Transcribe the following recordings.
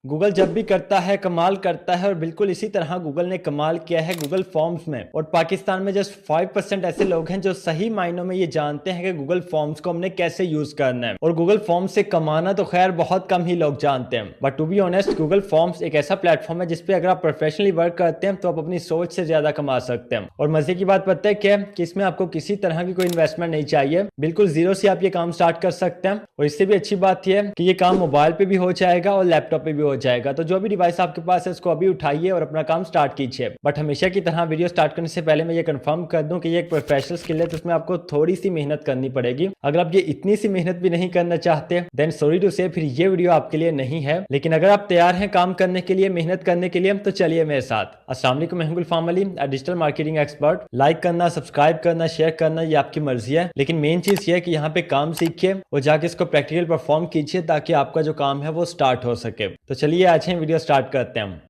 Google जब भी करता है कमाल करता है और बिल्कुल इसी तरह गूगल ने कमाल किया है गूगल फॉर्म्स में। और पाकिस्तान में जस्ट 5% ऐसे लोग हैं जो सही मायनों में ये जानते हैं कि गूगल फॉर्म्स को हमने कैसे यूज करना है। और गूगल फॉर्म्स से कमाना तो खैर बहुत कम ही लोग जानते हैं, but to be honest Google forms एक ऐसा प्लेटफॉर्म है जिसपे अगर आप प्रोफेशनली वर्क करते हैं तो आप अपनी सोच से ज्यादा कमा सकते हैं। और मजे की बात पता है क्या है कि इसमें आपको किसी तरह की कोई इन्वेस्टमेंट नहीं चाहिए, बिल्कुल जीरो से आप ये काम स्टार्ट कर सकते हैं। और इससे भी अच्छी बात यह है कि ये काम मोबाइल पे भी हो जाएगा और लैपटॉप पे भी हो जाएगा। तो जो भी डिवाइस आपके पास है उसको अभी उठाइए और अपना काम स्टार्ट कीजिए। बट हमेशा की तरह वीडियो स्टार्ट करने से पहले मैं ये कंफर्म कर दूं कि ये एक प्रोफेशनल स्किल है, तो उसमें आपको थोड़ी सी मेहनत करनी पड़ेगी। अगर आप ये इतनी सी मेहनत भी नहीं करना चाहते देन सॉरी टू से फिर ये वीडियो आपके लिए नहीं है। लेकिन अगर आप तैयार हैं काम करने के लिए, मेहनत करने के लिए, तो चलिए मेरे साथ। अस्सलाम वालेकुम, मैं हूं Gulfam Ali, digital marketing expert. Like करना, सब्सक्राइब करना, शेयर करना ये आपकी मर्जी है, लेकिन मेन चीज ये है कि यहाँ पे काम सीखिए और जाके इसको प्रैक्टिकल परफॉर्म कीजिए ताकि आपका जो काम है वो स्टार्ट हो सके। तो चलिए आज हम वीडियो स्टार्ट करते हैं।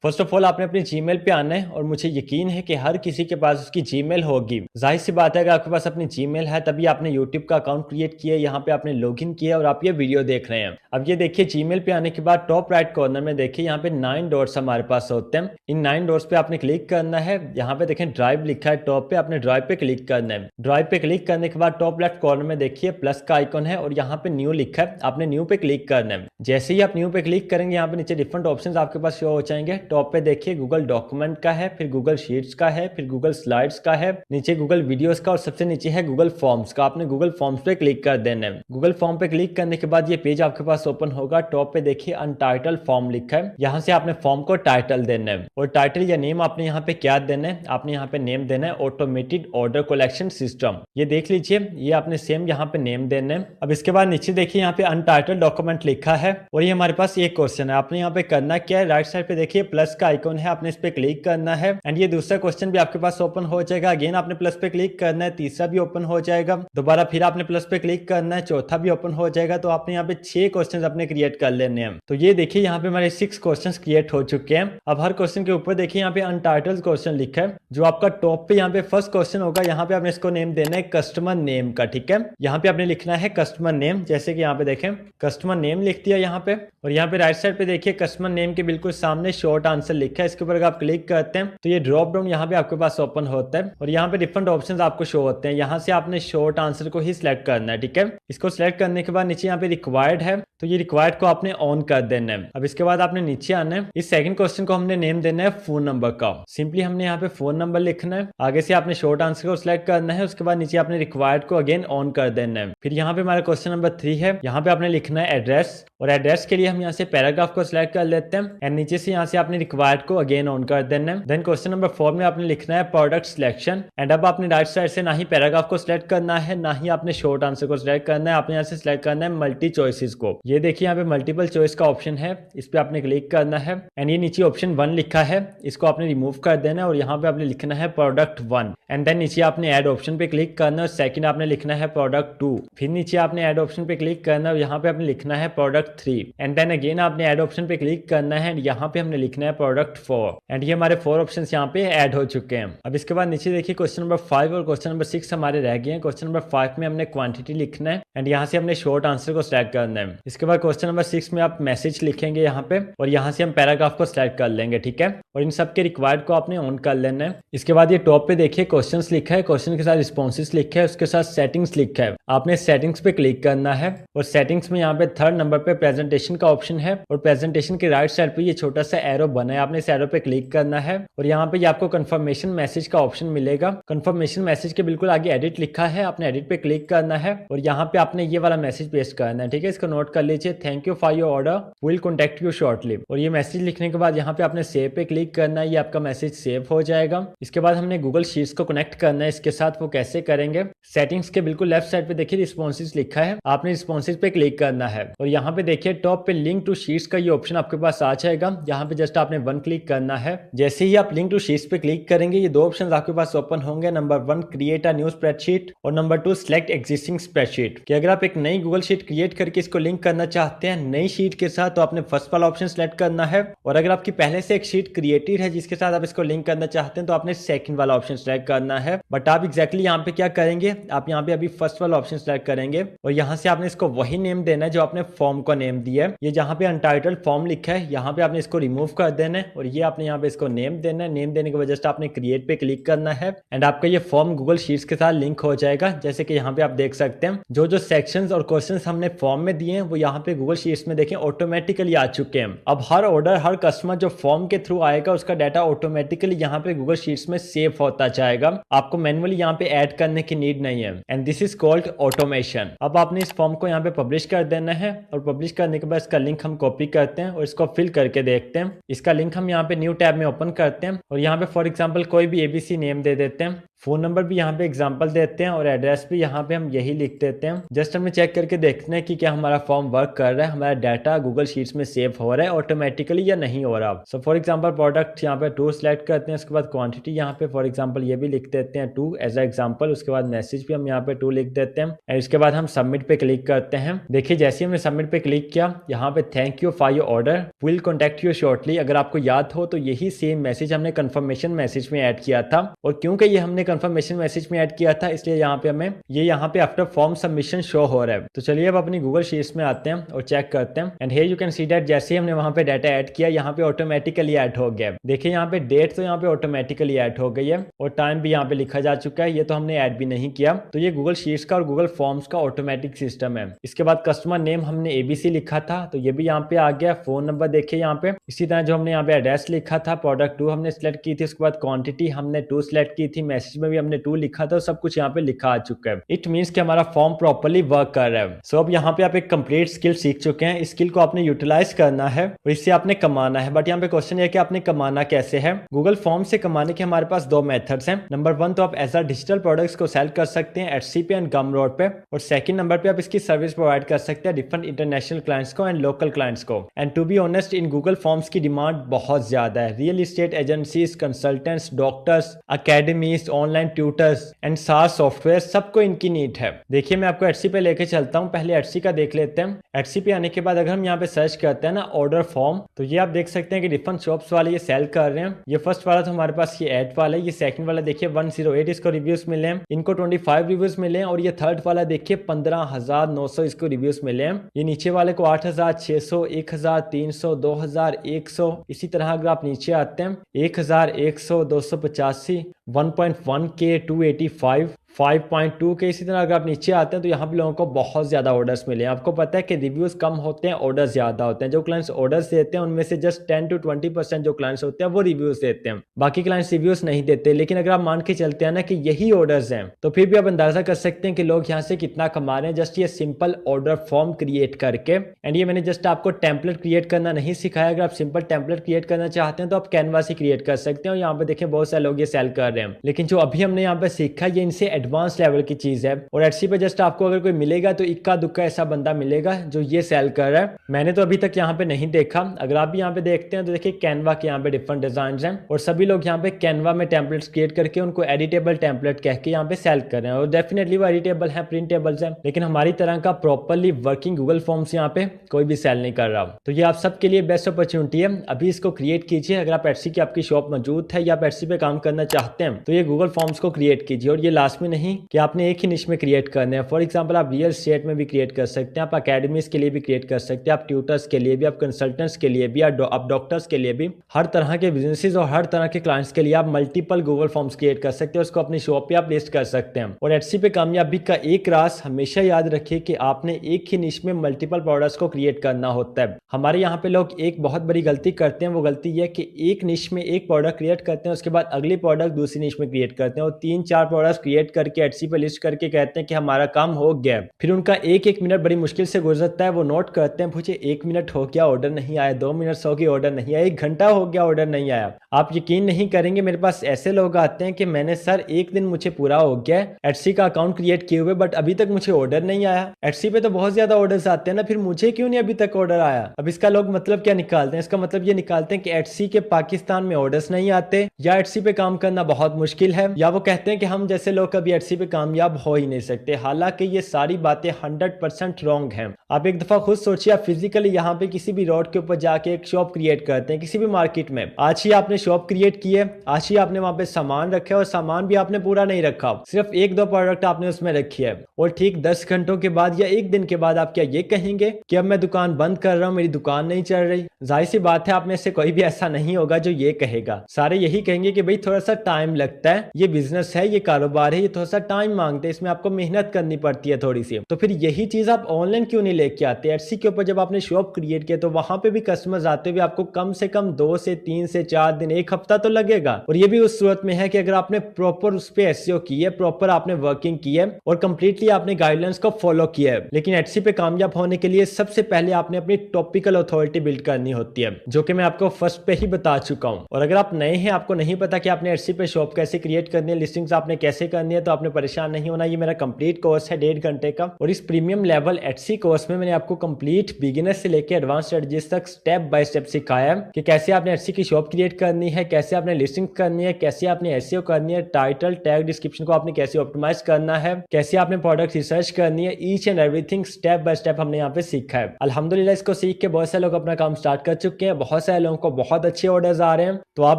फर्स्ट ऑफ ऑल आपने अपने जीमेल पे आना है और मुझे यकीन है कि हर किसी के पास उसकी जीमेल होगी। जाहिर सी बात है अगर आपके पास अपनी जीमेल है तभी आपने यूट्यूब का अकाउंट क्रिएट किया, यहाँ पे आपने लॉगिन किया और आप ये वीडियो देख रहे हैं। अब ये देखिए जीमेल पे आने के बाद टॉप राइट कॉर्नर में देखिए यहाँ पे 9 डॉट्स हमारे पास होते हैं। इन 9 डॉट्स पे आपने क्लिक करना है। यहाँ पे देखें ड्राइव लिखा है टॉप पे, आपने ड्राइव पे क्लिक करना है। ड्राइव पे क्लिक करने के बाद टॉप लेफ्ट कॉर्नर में देखिए प्लस का आइकन है और यहाँ पे न्यू लिखा है, आपने न्यू पे क्लिक करना है। जैसे ही आप न्यू पे क्लिक करेंगे यहाँ पे नीचे डिफरेंट ऑप्शंस आपके पास शो हो जाएंगे। टॉप पे देखिए गूगल डॉक्यूमेंट का है, फिर गूगल शीट्स का है, फिर गूगल स्लाइड्स का है, नीचे गूगल वीडियोस का और सबसे नीचे है गूगल फॉर्म्स का। आपने गूगल फॉर्म्स पे क्लिक कर देना है। गूगल फॉर्म पे क्लिक करने के बाद ये पेज आपके पास ओपन होगा। टॉप पे देखिए अनटाइटल फॉर्म लिखा है, यहाँ से आपने फॉर्म को टाइटल देना है और टाइटल या नेम आपने यहाँ पे क्या देना है, आपने यहाँ पे नेम देना है ऑटोमेटेड ऑर्डर कलेक्शन सिस्टम। ये देख लीजिए, ये आपने सेम यहाँ पे नेम देना है। अब इसके बाद नीचे देखिए यहाँ पे अनटाइटल डॉक्यूमेंट लिखा है और ये हमारे पास एक क्वेश्चन है। आपने यहाँ पे करना क्या है, राइट साइड पे देखिए प्लस का आइकन है, आपने इस पे क्लिक करना है एंड ये दूसरा क्वेश्चन भी आपके पास ओपन हो जाएगा। अगेन आपने प्लस पे क्लिक करना है, तीसरा भी ओपन हो जाएगा। दोबारा फिर आपने प्लस पे क्लिक करना है, चौथा भी ओपन हो जाएगा। तो आपने यहाँ पे 6 क्वेश्चन अपने क्रिएट कर लेने हैं। तो ये देखिए यहाँ पे हमारे 6 क्वेश्चन क्रिएट हो चुके हैं। अब हर क्वेश्चन के ऊपर देखिए यहाँ पे अनटाइटल्ड क्वेश्चन लिखा है। जो आपका टॉप पे यहाँ पे फर्स्ट क्वेश्चन होगा, यहाँ पे आपने इसको नेम देना है कस्टमर नेम का, ठीक है। यहाँ पे आपने लिखना है कस्टमर नेम, जैसे कि यहाँ पे देखें कस्टमर नेम लिख दिया यहाँ पे। और यहाँ पे राइट साइड पे देखिए कस्टमर नेम के बिल्कुल सामने शॉर्ट आंसर लिखा है। इसके ऊपर अगर आप क्लिक करते हैं तो ये ड्रॉप डाउन यहाँ पे आपके पास ओपन होता है और यहाँ पे डिफरेंट ऑप्शंस आपको शो होते हैं। यहाँ से आपने शॉर्ट आंसर को ही सिलेक्ट करना है, ठीक है। इसको सिलेक्ट करने के बाद नीचे यहाँ पे रिक्वायर्ड है, तो ये रिक्वायर्ड को आपने ऑन कर देना है। अब इसके बाद आपने नीचे आना है। इस सेकंड क्वेश्चन को हमने नेम देना है फोन नंबर का। सिंपली हमने यहाँ पे फोन नंबर लिखना है। आगे से आपने शॉर्ट आंसर को सिलेक्ट करना है। उसके बाद नीचे आपने रिक्वायर्ड को अगेन ऑन कर देना है। फिर यहाँ पे हमारा क्वेश्चन नंबर 3 है। यहाँ पे आपने लिखना है एड्रेस और एड्रेस के लिए हम यहाँ से पैराग्राफ को सिलेक्ट कर लेते हैं एंड नीचे से यहाँ से आपने रिक्वायर्ड को अगेन ऑन कर देना है। देन क्वेश्चन नंबर 4 में आपने लिखना है प्रोडक्ट सिलेक्शन एंड अब आपने राइट साइड से ना ही पैराग्राफ को सिलेक्ट करना है ना ही आपने शॉर्ट आंसर को सिलेक्ट करना है। आपने यहाँ से सिलेक्ट करना है मल्टी चॉइसेस को। ये देखिए यहाँ पे मल्टीपल चॉइस का ऑप्शन है, इस पे आपने क्लिक करना है एंड ये नीचे ऑप्शन 1 लिखा है, इसको आपने रिमूव कर देना है और यहाँ पे आपने लिखना है प्रोडक्ट 1 एंड देन नीचे आपने ऐड ऑप्शन पे क्लिक करना है और सेकंड आपने लिखना है प्रोडक्ट 2। फिर नीचे आपने ऐड ऑप्शन पे क्लिक करना है और यहाँ पे आपने लिखना है प्रोडक्ट 3 एंड देन अगेन आपने ऐड ऑप्शन पे क्लिक करना है एंड यहाँ पे हमने लिखना है प्रोडक्ट 4 एंड ये हमारे 4 ऑप्शन यहाँ पे ऐड हो चुके हैं। अब इसके बाद नीचे देखिए क्वेश्चन नंबर 5 और क्वेश्चन नंबर 6 हमारे रह गए हैं। क्वेश्चन नंबर 5 में हमने क्वांटिटी लिखना है एंड यहाँ से हमने शॉर्ट आंसर को सिलेक्ट करना है। इसके बाद क्वेश्चन नंबर 6 में आप मैसेज लिखेंगे यहाँ पे और यहाँ से हम पैराग्राफ को सिलेक्ट कर लेंगे, ठीक है। और इन सब के रिक्वायर्ड को आपने ऑन कर लेना है। इसके बाद ये टॉप पे देखिए क्वेश्चन लिखा है, क्वेश्चन के साथ रिस्पॉन्सेस लिखा है, उसके साथ सेटिंग्स लिखा है। आपने सेटिंग्स पे क्लिक करना है और सेटिंग्स में यहाँ पे 3rd नंबर पे प्रेजेंटेशन का ऑप्शन है और प्रेजेंटेशन के राइट साइड पे ये छोटा सा एरो बना है, आपने इस एरो पे क्लिक करना है और यहाँ पे आपको कंफर्मेशन मैसेज का ऑप्शन मिलेगा। कंफर्मेशन मैसेज के बिल्कुल आगे एडिट लिखा है, आपने एडिट पे क्लिक करना है और यहाँ पे आपने ये वाला मैसेज पेस्ट करना है, ठीक है। इसको नोट कर लीजिए, thank you for your order, will contact you shortly. और ये मैसेज लिखने के बाद यहाँ पे आपने सेव पे क्लिक करना है, ये आपका मैसेज सेव हो जाएगा। इसके बाद हमने गूगल शीट्स को कनेक्ट करना है इसके साथ। वो कैसे करेंगे, सेटिंग्स के बिल्कुल लेफ्ट साइड पे देखिए रिस्पॉन्सेज लिखा है, आपने रिस्पॉन्सेज पे क्लिक करना है और यहाँ पे देखिए टॉप पे लिंक टू शीट्स का ये ऑप्शन आपके पास आ जाएगा। यहाँ पे जस्ट आपने 1 क्लिक करना है। जैसे ही आप लिंक टू शीट्स पे क्लिक करेंगे ये 2 ऑप्शन आपके पास ओपन होंगे। Number 1 create a new spreadsheet और नंबर 2 सिलेक्ट एग्जिस्टिंग स्प्रेडशीट। कि अगर आप एक नई गूगल शीट क्रिएट करके इसको लिंक करना चाहते हैं नई शीट के साथ तो आपने फर्स्ट वाला ऑप्शन सिलेक्ट करना है और अगर आपकी पहले से एक शीट क्रिएटेड है जिसके साथ आप इसको लिंक करना चाहते हैं तो आपने सेकंड वाला ऑप्शन सिलेक्ट करना है। बट आप एग्जैक्टली यहाँ पे क्या करेंगे, आप यहाँ पे अभी फर्स्ट वाला ऑप्शन सिलेक्ट करेंगे और यहाँ से आपने इसको वही नेम देना है जो आपने फॉर्म का नेम दिया है। ये जहाँ पे अनटाइटल्ड फॉर्म लिखा है यहाँ पे आपने इसको रिमूव कर देना है और ये आपने यहाँ पे इसको नेम देना है। नेम देने के बाद जस्ट आपने क्रिएट पे क्लिक करना है एंड आपका ये फॉर्म गूगल शीट्स के साथ लिंक हो जाएगा। जैसे कि यहाँ पे आप देख सकते हैं जो जो सेक्शंस और क्वेश्चंस हमने फॉर्म में दिए हैं वो यहाँ पे गूगल शीट्स में देखें ऑटोमेटिकली आ चुके हैं। अब हर ऑर्डर हर कस्टमर जो फॉर्म के थ्रू आएगा उसका डाटा ऑटोमेटिकली यहाँ पे गूगल शीट्स में सेव होता जाएगा। आपको मैनुअली यहाँ पे ऐड करने की नीड नहीं है and this is called automation. अब आपने इस फॉर्म को यहाँ पे पब्लिश कर देना है और पब्लिश करने के बाद इसका लिंक हम कॉपी करते हैं और इसको फिल करके देखते हैं। इसका लिंक हम यहाँ पे न्यू टैब में ओपन करते हैं और यहाँ पे फॉर एग्जांपल कोई भी एबीसी नेम दे देते हैं, फोन नंबर भी यहाँ पे एग्जांपल देते हैं और एड्रेस भी यहाँ पे हम यही लिख देते हैं। जस्ट हमें चेक करके देखते हैं कि क्या हमारा फॉर्म वर्क कर रहा है, हमारा डाटा गूगल शीट्स में सेव हो रहा है ऑटोमेटिकली या नहीं हो रहा। सो फॉर एग्जांपल प्रोडक्ट यहाँ पे 2 सिलेक्ट करते हैं, उसके बाद क्वांटिटी यहाँ पे फॉर एग्जांपल ये भी लिख देते हैं 2 एज अ एग्जांपल। उसके बाद मैसेज भी हम यहाँ पे 2 लिख देते हैं एंड इसके बाद हम सबमिट पे क्लिक करते हैं। देखिए जैसे हमने सबमिट पे क्लिक किया यहाँ पे thank you for your order, will contact you shortly. अगर आपको याद हो तो यही सेम मैसेज हमने कंफर्मेशन मैसेज में ऐड किया था और क्योंकि ये हमने कंफर्मेशन मैसेज में ऐड किया था इसलिए यहाँ पे हमें ये यहाँ पे आफ्टर फॉर्म सबमिशन शो हो रहा है। तो चलिए अब अपनी गूगल शीट्स में आते हैं और चेक करते हैं and here you can see that जैसे ही हमने वहां पे डाटा ऐड किया यहाँ पे ऑटोमेटिकली ऐड हो गया। देखिए यहाँ पे डेट तो यहाँ पे ऑटोमेटिकली ऐड हो गई है और टाइम भी यहाँ पे लिखा जा चुका है, ये तो हमने ऐड भी नहीं किया। तो ये गूगल शीट्स का और गूगल फॉर्म्स का ऑटोमेटिक सिस्टम है। इसके बाद कस्टमर नेम हमने एबीसी लिखा था तो ये भी यहाँ पे आ गया। फोन नंबर देखिए यहाँ पे, इसी तरह जो हमने यहाँ पे एड्रेस लिखा था, प्रोडक्ट 2 हमने सिलेक्ट की थी, उसके बाद क्वांटिटी हमने 2 सिलेक्ट की थी, मैसेज में भी हमने 2 लिखा था, सब कुछ यहाँ पे लिखा आ चुका है। इट मीन्स कि हमारा फॉर्म प्रॉपर्ली वर्क कर रहा है। सो अब यहाँ पे आप एक कंप्लीट स्किल सीख चुके हैं। इस स्किल को आपने यूटिलाइज करना है और इससे आपने कमाना है। बट यहाँ पे क्वेश्चन है कि आपने कमाना कैसे है। गूगल फॉर्म से कमाने के हमारे पास 2 मेथड्स हैं। नंबर 1 तो आप एज अ डिजिटल प्रोडक्ट्स को सेल कर सकते हैं एटसी पे एंड गमरोड पे, और सेकंड नंबर पे आप इसकी सर्विस प्रोवाइड कर सकते हैं डिफरेंट इंटरनेशनल क्लाइंट्स को एंड लोकल क्लाइंट्स को। And to be honest in Google forms की डिमांड बहुत ज्यादा है। Real estate agencies, consultants, doctors, academies, online tutors and सार सॉफ्टवेयर, सबको इनकी नीड है। देखिए मैं आपको एटसी पे लेके चलता हूँ। पहले एटसी का देख लेते हैं। एटसी पे आने के बाद अगर हम यहाँ पे सर्च करते हैं ना ऑर्डर फॉर्म, तो ये आप देख सकते हैं कि डिफरेंट शॉप्स वाले ये सेल कर रहे हैं। ये फर्स्ट वाला तो हमारे पास ये एड वाला है। ये सेकंड वाला देखिए 108 इसको रिव्यूज मिले हैं, इनको 25 रिव्यूज मिले हैं। और ये थर्ड वाला देखिए 15,900 इसको रिव्यूज मिले हैं। ये नीचे वाले को 8,600, 1,300, 2,100। इसी तरह अगर आप नीचे आते हैं 1,100, 285, 1.1K, 285, 5.2 के। इसी तरह अगर आप नीचे आते हैं तो यहाँ पे लोगों को बहुत ज्यादा ऑर्डर्स मिले हैं। आपको पता है कि रिव्यूज कम होते हैं, ऑर्डर्स ज्यादा होते हैं। जो क्लाइंट्स ऑर्डर्स देते हैं उनमें से जस्ट 10 to 20% जो क्लाइंट्स होते हैं वो रिव्यूज देते हैं, बाकी क्लाइंट्स रिव्यूज नहीं देते। लेकिन अगर आप मान के चलते हैं ना कि यही ऑर्डर्स हैं, तो फिर भी आप अंदाजा कर सकते हैं कि लोग यहाँ से कितना कमा रहे हैं जस्ट ये सिंपल ऑर्डर फॉर्म क्रिएट करके। एंड ये मैंने जस्ट आपको टेम्पलेट क्रिएट करना नहीं सिखाया। अगर आप सिंपल टेम्पलेट क्रिएट करना चाहते हैं तो आप कैनवा से क्रिएट कर सकते हैं। और यहाँ पे देखें बहुत सारे लोग ये सेल कर रहे हैं। लेकिन जो अभी हमने यहाँ पे सीखा ये इनसे एडवांस लेवल की चीज है। और एटसी पे जस्ट आपको अगर कोई मिलेगा तो इक्का दुक्का ऐसा बंदा मिलेगा जो ये सेल कर रहा है। मैंने तो अभी तक यहाँ पे नहीं देखा। अगर आप भी यहाँ पे देखते हैं तो देखिए कैनवा के यहाँ पे डिफरेंट डिजाइन हैं और सभी लोग यहाँ पे कैनवा में टेम्पलेट्स क्रिएट करके उनको एडिटेबल टेम्पलेट कह के यहाँ पे सेल कर रहे हैं। और डेफिनेटली वो एडिटेबल है, प्रिंटेबल्स है, लेकिन हमारी तरह का प्रॉपरली वर्किंग गूगल फॉर्म्स यहाँ पे कोई भी सेल नहीं कर रहा। तो ये आप सबके लिए बेस्ट अपॉर्चुनिटी है। अभी इसको क्रिएट कीजिए। अगर आप एटसी की आपकी शॉप मौजूद है या आप एटसी पे काम करना चाहते हैं तो ये गूगल फॉर्म्स को क्रिएट कीजिए। और ये लास्ट में नहीं कि आपने एक ही निश में क्रिएट करने हैं। फॉर एग्जांपल आप रियल एस्टेट में भी क्रिएट कर सकते हैं, आप अकेडमीज के लिए भी क्रिएट कर सकते हैं, आप ट्यूटर्स के लिए भी, आप कंसल्टेंट्स के लिए भी, आप डॉक्टर्स के लिए भी, हर तरह के बिजनेसेस और हर तरह के क्लाइंट्स के लिए आप मल्टीपल गूगल फॉर्म्स क्रिएट कर सकते हैं। उसको अपनी शॉप पे आप लिस्ट कर सकते हैं। और एटसी पे कामयाबी का एक राज हमेशा याद रखिए कि आपने एक ही निश में मल्टीपल प्रोडक्ट्स को क्रिएट करना होता है। हमारे यहाँ पे लोग एक बहुत बड़ी गलती करते हैं। वो गलती यह कि एक निश में एक प्रोडक्ट क्रिएट करते हैं, उसके बाद अगली प्रोडक्ट दूसरी निश में क्रिएट करते हैं और 3-4 प्रोडक्ट्स क्रिएट करके एटसी पे लिस्ट करके कहते हैं कि हमारा काम हो गया। फिर उनका एक मिनट बड़ी मुश्किल से गुजरता है। वो नोट करते हैं, पूछे 1 मिनट हो गया ऑर्डर नहीं आया, 2 मिनट हो गए ऑर्डर नहीं आया, 1 घंटा हो गया ऑर्डर नहीं आया। आप यकीन नहीं करेंगे मेरे पास ऐसे लोग आते हैं कि मैंने सर 1 दिन मुझे पूरा हो गया एटसी का अकाउंट क्रिएट किए हुए, बट अभी तक मुझे ऑर्डर नहीं आया। एटसी पे तो बहुत ज्यादा ऑर्डर्स आते हैं ना, फिर मुझे क्यों नहीं अभी तक ऑर्डर आया। अब इसका लोग मतलब क्या निकालते हैं? इसका मतलब ये निकालते हैं कि एटसी के पाकिस्तान में ऑर्डर्स नहीं आते, या एटसी पे काम करना बहुत मुश्किल है, या वो कहते हैं कि हम जैसे लोग कभी कभी एटसी पे कामयाब हो ही नहीं सकते। हालांकि ये सारी बातें 100% रॉन्ग हैं। आप एक दफा खुद सोचिए, आप फिजिकली यहाँ पे किसी भी रोड के ऊपर जाके एक शॉप क्रिएट करते हैं किसी भी मार्केट में। आज ही आपने शॉप क्रिएट की है, आज ही आपने वहां पे सामान रखा है और सामान भी आपने पूरा नहीं रखा, सिर्फ एक दो प्रोडक्ट आपने उसमें रखी है। और ठीक 10 घंटों के बाद या एक दिन के बाद आप क्या ये कहेंगे कि अब मैं दुकान बंद कर रहा हूँ, मेरी दुकान नहीं चल रही? जाहिर सी बात है, आप में से कोई भी ऐसा नहीं होगा जो ये कहेगा। सारे यही कहेंगे कि भाई थोड़ा सा टाइम लगता है, ये बिजनेस है, ये कारोबार है, ये थोड़ा सा टाइम मांगते हैं, इसमें आपको मेहनत करनी पड़ती है थोड़ी सी। तो फिर यही चीज आप ऑनलाइन क्यों नहीं लेके आते? एटसी के ऊपर जब आपने शॉप क्रिएट किया तो वहां पे भी कस्टमर्स आते हुए आपको कम से कम 2 से 3 से 4 दिन, एक हफ्ता तो लगेगा। और ये भी उस सूरत में है कि अगर आपने प्रॉपर उस पर एसईओ की है, प्रॉपर आपने वर्किंग की है और कंप्लीटली आपने गाइडलाइंस को फॉलो किया है। लेकिन एटसी पे कामयाब होने के लिए सबसे पहले आपने अपनी टॉपिकल अथॉरिटी बिल्ड करनी होती है, जो कि मैं आपको फर्स्ट पे ही बता चुका हूं। और अगर आप नए हैं, आपको नहीं पता कि आपने एटसी पे शॉप कैसे क्रिएट करनी है, लिस्टिंग्स आपने कैसे करनी है, तो आपने परेशान नहीं होना। ये मेरा कंप्लीट कोर्स है 1.5 घंटे का, और इस प्रीमियम लेवल एटसी कोर्स में मैंने आपको कंप्लीट बिगिनर से लेकर एडवांस स्ट्रेटजीज तक स्टेप बाय स्टेप सिखाया है कि कैसे आपने एटसी की शॉप क्रिएट करनी है, कैसे आपने लिस्टिंग करनी है, कैसे आपने एसईओ करनी है, टाइटल टैग डिस्क्रिप्शन को आपने कैसे ऑप्टिमाइज करना है, कैसे आपने प्रोडक्ट रिसर्च करनी है। Each and everything step by step हमने यहाँ पे सीखा है। अल्हम्दुलिल्लाह इसको सीख के बहुत सारे लोग अपना काम स्टार्ट कर चुके हैं, बहुत सारे लोगों को बहुत अच्छे ऑर्डर्स आ रहे हैं। तो आप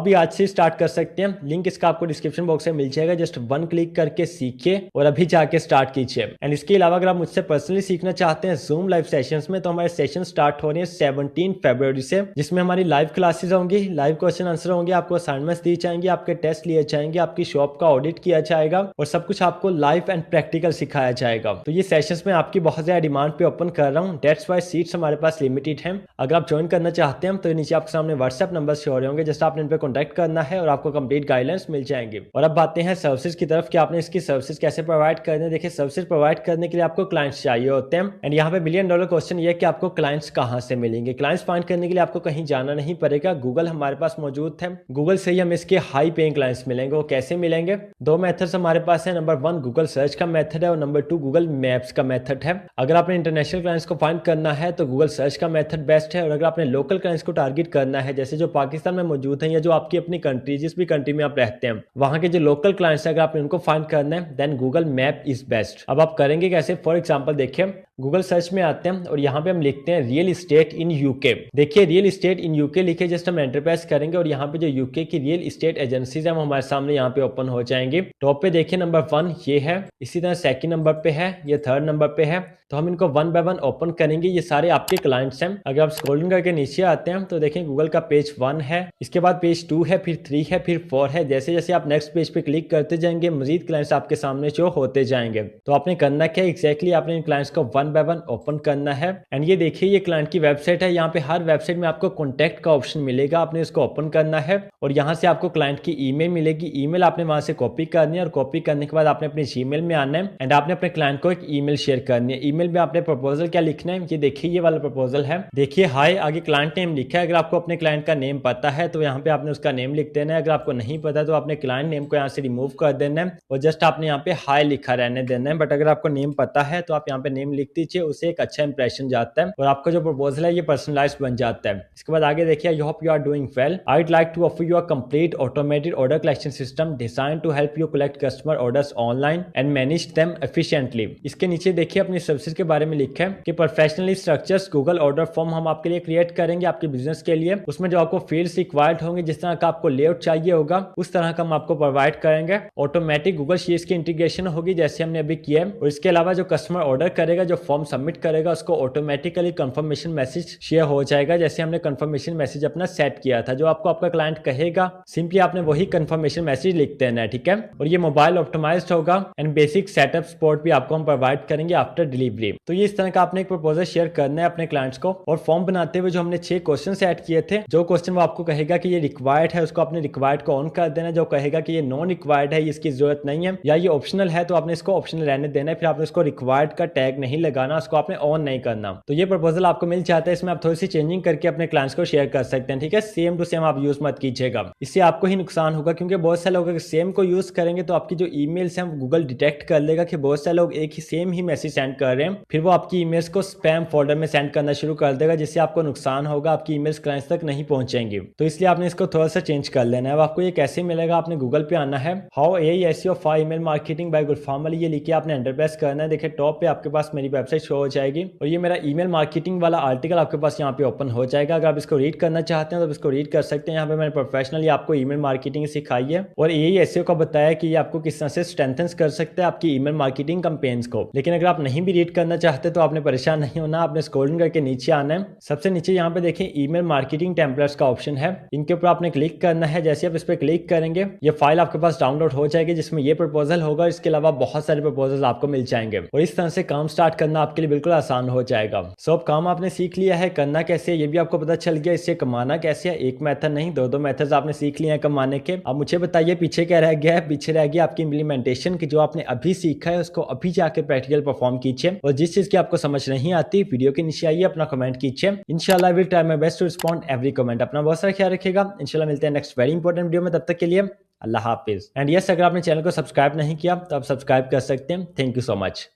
भी आज से स्टार्ट कर सकते हैं। लिंक इसका आपको डिस्क्रिप्शन बॉक्स में मिल जाएगा, जस्ट 1 क्लिक करके सीखिए और अभी जाके स्टार्ट कीजिए। एंड इसके अलावा अगर आप मुझसे पर्सनली सीखना चाहते हैं जूम लाइव सेशंस में, तो हमारे सेशन स्टार्ट हो रहे हैं 17 फरवरी से, जिसमें हमारी लाइव क्लासेस होंगी, लाइव क्वेश्चन आंसर होंगे, आपको असाइनमेंट्स दी जाएंगी, आपके टेस्ट लिए जाएंगे, आपकी शॉप का ऑडिट किया जाएगा और सब कुछ आपको लाइव एंड प्रैक्टिकल सिखाया जाएगा। तो ये सेशंस में आपकी बहुत ज्यादा डिमांड पे ओपन कर रहा हूँ। दैट्स व्हाई सीट्स हमारे पास लिमिटेड हैं। अगर आप ज्वाइन करना चाहते हैं तो नीचे आपके सामने व्हाट्सएप नंबर शो हो रहे होंगे, जस्ट आपने इन पर कॉन्टैक्ट करना है और आपको कंप्लीट गाइडलाइंस मिल जाएंगे। और अब बातें हैं सर्विसेज की तरफ कि आपने इसकी सर्विसेज कैसे प्रोवाइड करने। देखिए, सर्विसेज प्रोवाइड करने के लिए आपको क्लाइंट्स चाहिए होते हैं। एंड यहाँ पे $1 बिलियन क्वेश्चन ये है कि आपको क्लाइंट्स कहाँ से मिलेंगे। क्लाइंट्स फाइंड करने के लिए आपको कहीं जाना नहीं पड़ेगा, गूगल हमारे पास मौजूद है। गूगल से ही हमें इसके हाई पेइंग क्लाइंट्स मिलेंगे। वो कैसे मिलेंगे? 2 मेथड्स हमारे पास है। नंबर 1 गूगल सर्च का मेथड है और नंबर 2 गूगल मैप्स का मेथड है। अगर आपने इंटरनेशनल क्लाइंट्स को फाइंड करना है तो गूगल सर्च का मेथड बेस्ट है, और अगर आपने लोकल क्लाइंट्स को टारगेट करना है, जैसे जो पाकिस्तान में मौजूद है या जो आपकी अपनी कंट्री, जिस भी कंट्री में आप रहते हैं, वहां के जो लोकल क्लाइंट्स है, अगर आपने उनको फाइंड करना है then Google map is best. अब आप करेंगे कैसे? फॉर एग्जाम्पल देखिए, गूगल सर्च में आते हैं और यहाँ पे हम लिखते हैं रियल इस्टेट इन यूके। देखिए, रियल इस्टेट इन यूके लिखे, जस्ट हम एंटर प्रेस करेंगे और यहाँ पे जो यूके की रियल इस्टेट एजेंसीज है वो हमारे सामने यहाँ पे ओपन हो जाएंगे। टॉप पे देखिए नंबर 1 ये है, इसी तरह सेकंड नंबर पे है, ये थर्ड नंबर पे है। तो हम इनको 1 बाय 1 ओपन करेंगे। ये सारे आपके क्लाइंट्स हैं। अगर आप स्क्रॉलिंग करके नीचे आते हैं तो देखें गूगल का पेज 1 है, इसके बाद पेज 2 है, फिर 3 है, फिर 4 है। जैसे जैसे आप नेक्स्ट पेज पे क्लिक करते जाएंगे मजीद क्लाइंट्स आपके सामने शो होते जाएंगे। तो आपने करना क्या एग्जैक्टली, आपने इन क्लाइंट्स को 1 बाय 1 ओपन करना है। एंड ये देखिए, ये क्लाइंट की वेबसाइट है। यहाँ पे हर वेबसाइट में आपको कॉन्टैक्ट का ऑप्शन मिलेगा, आपने इसको ओपन करना है और यहाँ से आपको क्लाइंट की ईमेल मिलेगी। ईमेल आपने वहां से कॉपी करनी है और कॉपी करने के बाद आपने अपने जीमेल में आना है एंड आपने अपने क्लाइंट को एक ईमेल शेयर करनी है। ईमेल में आपने प्रपोजल क्या लिखना है, ये देखिए ये वाला प्रपोजल है। देखिए हाय, आगे क्लाइंट नेम लिखा है। अगर आपको अपने क्लाइंट का नेम पता है तो यहाँ पे आपने उसका नेम लिख देना है। अगर आपको नहीं पता तो आपने क्लाइंट नेम को यहाँ से रिमूव कर देना है और जस्ट आपने यहाँ पे हाय लिखा रहने देना है। बट अगर आपको नेम पता है तो आप यहाँ पे नेम लिख दीजिए, उससे एक अच्छा इंप्रेशन जाता है और आपका जो प्रपोजल है ये पर्सनलाइज बन जाता है। इसके बाद आगे देखिए, I hope you are doing well, I'd like to offer you a complete automated order collection system design to help you collect customer orders online and manage them efficiently. इसके नीचे देखिए अपनी सर्विसेज के बारे में लिखा है कि professionally structures Google order form हम आपके लिए क्रिएट करेंगे आपके बिजनेस के लिए। उसमें जो आपको फील्ड्स रिक्वायर्ड होंगे, जिस तरह का आपको लेआउट चाहिए होगा उस तरह का हम आपको प्रोवाइड करेंगे। ऑटोमेटिक गूगल शीट्स की इंटीग्रेशन होगी जैसे हमने अभी किया है। और इसके अलावा जो कस्टमर ऑर्डर करेगा, जो फॉर्म सबमिट करेगा, उसको ऑटोमेटिकली कंफर्मेशन मैसेज शेयर हो जाएगा जैसे हमने कंफर्मेशन मैसेज अपना सेट किया था। जो आपको आपका क्लाइंट कहेगा सिंपली आपने वही कंफर्मेशन मैसेज लिख देना है, ठीक है। और ये मोबाइल ऑप्टिमाइज्ड होगा एंड बेसिक सेटअप सपोर्ट भी आपको हम प्रोवाइड करेंगे आफ्टर डिलीवरी। तो ये इस तरह का आपने एक प्रपोजल शेयर करना है अपने क्लाइंट्स को। और फॉर्म बनाते हुए जो हमने 6 क्वेश्चन सेट किए थे, जो क्वेश्चन वो आपको कहेगा कि ये रिक्वायर्ड है उसको आपने रिक्वायर्ड को ऑन कर देना। जो कहेगा कि ये नॉन रिक्वायर्ड है, इसकी जरूरत नहीं है या ये ऑप्शनल है, तो आपने इसको ऑप्शनल रहने देना है। फिर आपने इसको रिक्वायर्ड का टैग नहीं लगाना, उसको आपने ऑन नहीं करना। तो ये प्रपोजल आपको मिल जाता है, इसमें आप थोड़ी सी चेंजिंग करके अपने क्लाइंट्स को शेयर कर सकते हैं, ठीक है। सेम टू सेम आप यूज मत कीजिएगा, इससे आपको ही नुकसान होगा, क्योंकि बहुत सारे लोग अगर सेम को यूज करेंगे तो आपकी जो ईमेल्स हैं गूगल डिटेक्ट कर लेगा कि बहुत सारे लोग एक ही सेम ही मैसेज सेंड कर रहे हैं, फिर वो आपकी ईमेल्स को स्पैम फोल्डर में सेंड करना शुरू कर देगा, जिससे आपको नुकसान होगा, आपकी ईमेल्स क्लाइंट्स तक नहीं पहुंचेंगी। तो इसलिए आपने इसको थोड़ा सा चेंज कर लेना है। अब आपको ये कैसे मिलेगा, आपने गूगल पे आना है, how AI SEO for email marketing by Gulfam वाली, ये लिखिए आपने एंटर प्रेस करना है। देखिए टॉप पे आपके पास मेरी वेबसाइट शो हो जाएगी और ये मेरा ईमेल मार्केटिंग वाला आर्टिकल आपके पास यहाँ पे ओपन हो जाएगा। अगर आप इसको रीड करना चाहते हैं तो इसको रीड कर सकते हैं। यहाँ पे मैंने प्रोफेशनली आपको ईमेल मार्केटिंग सिखाई है और एआई एसईओ का बताया कि ये आपको किस तरह से स्ट्रेंथन कर सकते हैं आपकी ईमेल मार्केटिंग कैंपेन्स को। लेकिन अगर आप नहीं भी रीड करना चाहते तो आपने परेशान नहीं होना, आपने स्क्रॉलिंग करके नीचे आना है। सबसे नीचे यहाँ पे देखिए ईमेल मार्केटिंग टेम्पलेट्स का ऑप्शन है, इनके ऊपर आपने क्लिक करना है। जैसे आप इस पर क्लिक करेंगे ये फाइल आपके पास डाउनलोड हो जाएगी, जिसमें ये प्रपोजल होगा, इसके अलावा बहुत सारे प्रपोजल आपको मिल जाएंगे और इस तरह से काम स्टार्ट करना आपके लिए बिल्कुल आसान हो जाएगा। सो अब काम आपने सीख लिया है, करना कैसे ये भी आपको पता चल गया, इससे कमाना कैसे है, एक मेथड नहीं दो मेथड्स आपने सीख लिए हैं कमाने के। अब मुझे बताइए पीछे क्या रह गया है, पीछे रह गया आपकी इम्प्लीमेंटेशन की, जो आपने अभी सीखा है उसको अभी जाके प्रैक्टिकल परफॉर्म कीजिए और जिस चीज की आपको समझ नहीं आती वीडियो के नीचे आइए अपना कमेंट कीजिए। इंशाल्लाह I will try my best to respond every comment. अपना बहुत सारा ख्याल रखिएगा, इंशाल्लाह मिलते हैं नेक्स्ट वेरी इंपॉर्टेंट वीडियो में, तब तक के लिए अल्लाह हाफिज। एंड यस, अगर आपने चैनल को सब्सक्राइब नहीं किया तो आप सब्सक्राइब कर सकते हैं। Thank you so much.